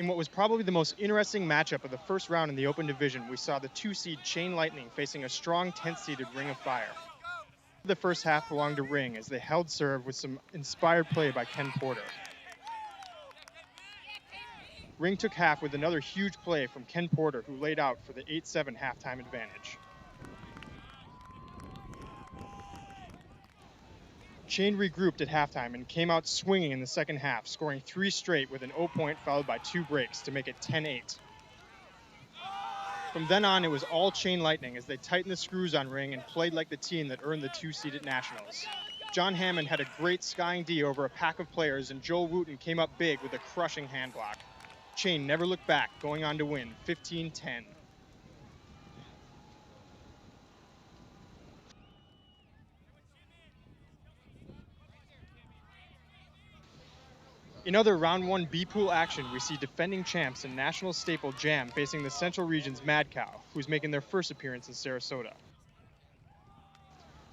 In what was probably the most interesting matchup of the first round in the Open Division, we saw the 2-seed Chain Lightning facing a strong 10th-seeded Ring of Fire. The first half belonged to Ring as they held serve with some inspired play by Ken Porter. Ring took half with another huge play from Ken Porter, who laid out for the 8-7 halftime advantage. Chain regrouped at halftime and came out swinging in the second half, scoring 3 straight with an 0 point followed by 2 breaks to make it 10-8. From then on, it was all Chain Lightning as they tightened the screws on Ring and played like the team that earned the 2-seeded Nationals. John Hammond had a great skying D over a pack of players, and Joel Wooten came up big with a crushing hand block. Chain never looked back, going on to win 15-10. In other Round 1 B-Pool action, we see defending champs and national staple Jam facing the Central Region's Mad Cow, who's making their first appearance in Sarasota.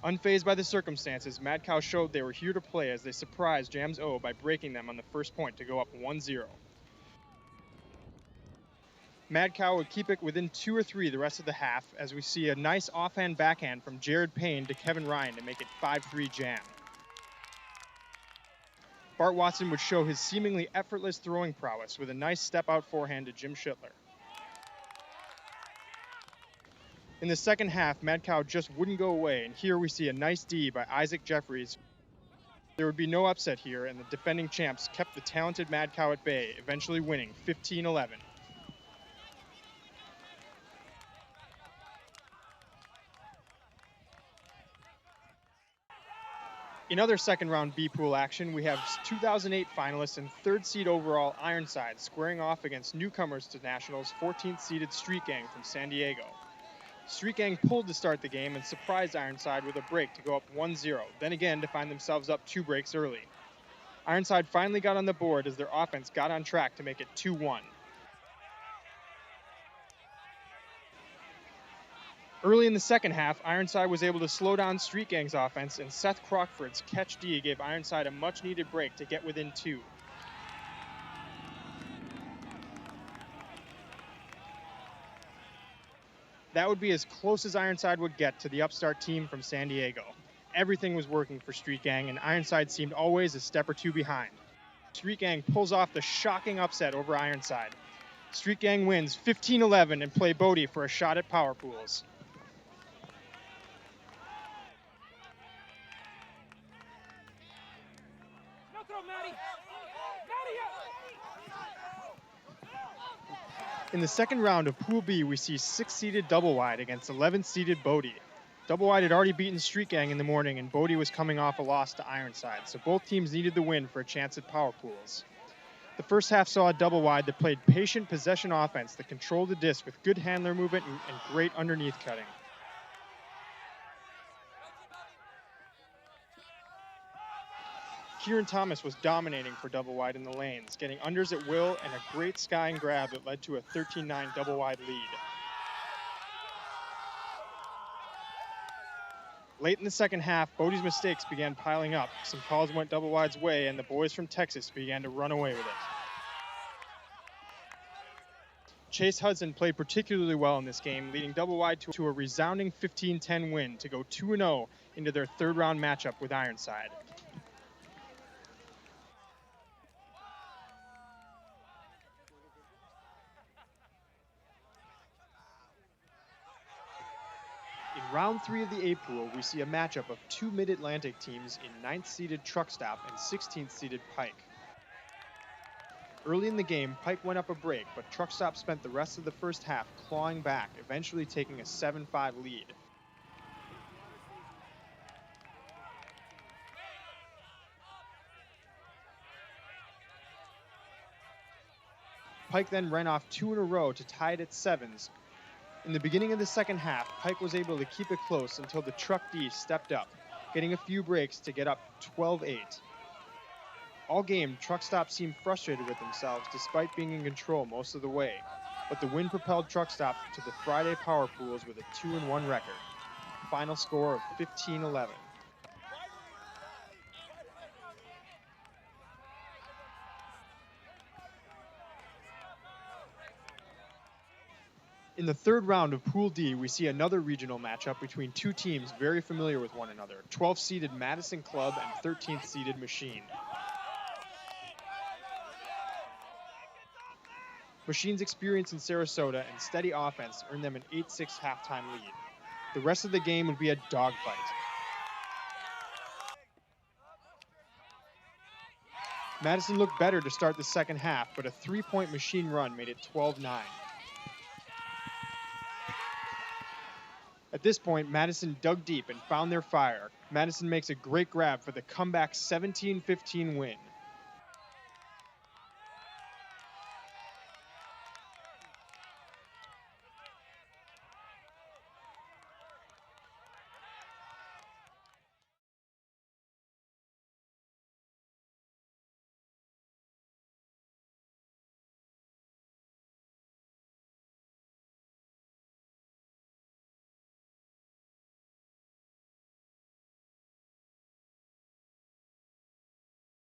Unfazed by the circumstances, Mad Cow showed they were here to play as they surprised Jam's O by breaking them on the first point to go up 1-0. Mad Cow would keep it within 2 or 3 the rest of the half as we see a nice offhand backhand from Jared Payne to Kevin Ryan to make it 5-3 Jam. Bart Watson would show his seemingly effortless throwing prowess with a nice step-out forehand to Jim Schittler. In the second half, Mad Cow just wouldn't go away, and here we see a nice D by Isaac Jeffries. There would be no upset here, and the defending champs kept the talented Mad Cow at bay, eventually winning 15-11. In other second-round B-Pool action, we have 2008 finalists and third-seed overall Ironside squaring off against newcomers to Nationals 14th-seeded Street Gang from San Diego. Street Gang pulled to start the game and surprised Ironside with a break to go up 1-0, then again to find themselves up 2 breaks early. Ironside finally got on the board as their offense got on track to make it 2-1. Early in the second half, Ironside was able to slow down Street Gang's offense, and Seth Crockford's catch D gave Ironside a much-needed break to get within 2. That would be as close as Ironside would get to the upstart team from San Diego. Everything was working for Street Gang, and Ironside seemed always a step or 2 behind. Street Gang pulls off the shocking upset over Ironside. Street Gang wins 15-11 and play Bodie for a shot at Power Pools. In the second round of Pool B, we see 6-seeded Double Wide against 11th-seeded Bodie. Double Wide had already beaten Street Gang in the morning, and Bodie was coming off a loss to Ironside, so both teams needed the win for a chance at Power Pools. The first half saw a Double Wide that played patient possession offense that controlled the disc with good handler movement and great underneath cutting. Kieran Thomas was dominating for Double Wide in the lanes, getting unders at will and a great skying grab that led to a 13-9 Double Wide lead. Late in the second half, Bodie's mistakes began piling up. Some calls went Double Wide's way, and the boys from Texas began to run away with it. Chase Hudson played particularly well in this game, leading Double Wide to a resounding 15-10 win to go 2-0 into their third-round matchup with Ironside. In round 3 of the A-Pool, we see a matchup of 2 Mid-Atlantic teams in 9th-seeded Truck Stop and 16th-seeded Pike. Early in the game, Pike went up a break, but Truck Stop spent the rest of the first half clawing back, eventually taking a 7-5 lead. Pike then ran off 2 in a row to tie it at 7s. In the beginning of the second half, Pike was able to keep it close until the Truck D stepped up, getting a few breaks to get up 12-8. All game, Truck Stop seemed frustrated with themselves despite being in control most of the way, but the win propelled Truck Stop to the Friday Power Pools with a 2-1 record. Final score of 15-11. In the third round of Pool D, we see another regional matchup between two teams very familiar with one another, 12th-seeded Madison Club and 13th-seeded Machine. Machine's experience in Sarasota and steady offense earned them an 8-6 halftime lead. The rest of the game would be a dogfight. Madison looked better to start the second half, but a 3-point Machine run made it 12-9. At this point, Madison dug deep and found their fire. Madison makes a great grab for the comeback 17-15 win.